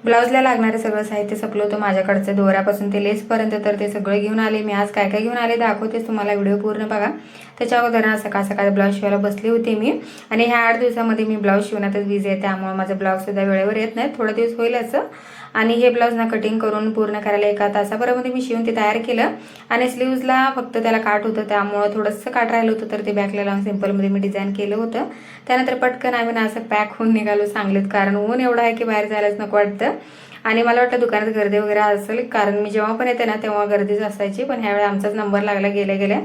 ब्लाऊजला लागणारे सगळं साहित्य संपलं होतं माझ्याकडचं, दोऱ्यापासून ते लेसपर्यंत. तर ते सगळं घेऊन आले मी. आज काय काय घेऊन आले दाखवतेच तुम्हाला, व्हिडिओ पूर्ण बघा. त्याच्या अगोदर सकाळ सकाळी ब्लाऊज शिवायला बसली होती मी. आणि ह्या 8 दिवसामध्ये मी ब्लाऊज शिवण्यातच बिझी आहे, त्यामुळे माझं ब्लाऊजसुद्धा वेळेवर येत नाही, थोडे दिवस होईल असं. आणि हे ब्लाऊज ना कटिंग करून पूर्ण करायला 1 तासाभरामध्ये मी शिवून ते तयार केलं. आणि स्लीव्जला फक्त त्याला काट होतं, त्यामुळे थोडंसं काट राहिलं होतं, तर ते बॅकला लावून सिंपलमध्ये मी डिझाईन केलं होतं. त्यानंतर पटकन आम्ही ना असं पॅक होऊन निघालो सांगलीत, कारण ऊन एवढं आहे की बाहेर जायलाच नको वाटतं. आणि मला वाटतं दुकानात गर्दी वगैरे असेल, कारण मी जेव्हा पण येते ना तेव्हा गर्दीच असायची, पण ह्यावेळी आमचाच नंबर लागला गेल्या.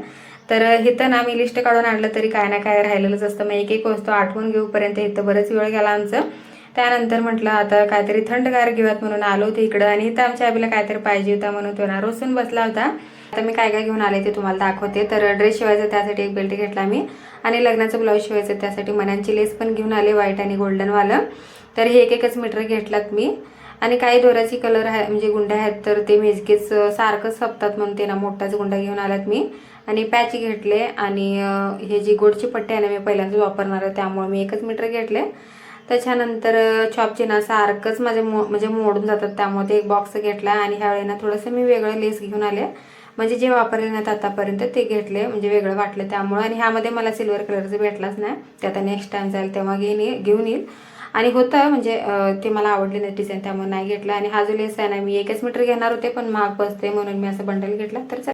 तर इथं ना मी लिस्ट काढून आणलं तरी काय ना काय राहिलेलंच असतं, मग एक वस्तू आठवून घेऊपर्यंत इथं बरंच वेळ गेला आमचं. त्यानंतर म्हटलं आता काहीतरी थंडगार घेऊयात म्हणून आलो होते इकडं. आणि इथं आमच्या आबीला काहीतरी पाहिजे होता म्हणून तो ना रोसून बसला होता. आता मी काय काय घेऊन आले ते तुम्हाला दाखवते. तर ड्रेस शिवायचा त्यासाठी एक बेल्ट घेतला मी, आणि लग्नाचं ब्लाऊज शिवायचं त्यासाठी मण्यांची लेस पण घेऊन आले, व्हाईट आणि गोल्डनवालं. तर हे एकच मीटर घेतलात मी. आणि काही दोऱ्याची कलर आहे म्हणजे गुंड्या आहेत, तर ते मेजकेच सारखंच सपतात म्हणून ते ना मोठाच गुंडा घेऊन आलात मी. आणि पॅच घेतले. आणि हे जी गोडची पट्टी आहे ना मी पहिल्यांदाच वापरणार आहे, त्यामुळे मी एकच मीटर घेतले. त्याच्यानंतर चॉपचे ना सारखंच माझे म्हणजे मोडून जातात, त्यामुळे ते एक बॉक्स घेतला. आणि ह्यावेळी ना थोडंसं मी वेगळं लेस घेऊन आले, म्हणजे जे वापरले नाहीत आतापर्यंत ते घेतले, म्हणजे वेगळं वाटलं त्यामुळे. आणि ह्यामध्ये मला सिल्वर कलरचं भेटलाच नाही, ते आता नेक्स्ट टाइम जाईल तेव्हा घेऊन येईल. आणि होतं म्हणजे ते मला आवडले नाही डिझाईन, त्यामुळे नाही घेतलं. आणि हा जो लेस आहे ना मी एकच मीटर घेणार होते, पण महाग बसते म्हणून मी असं बंडल घेतला. तर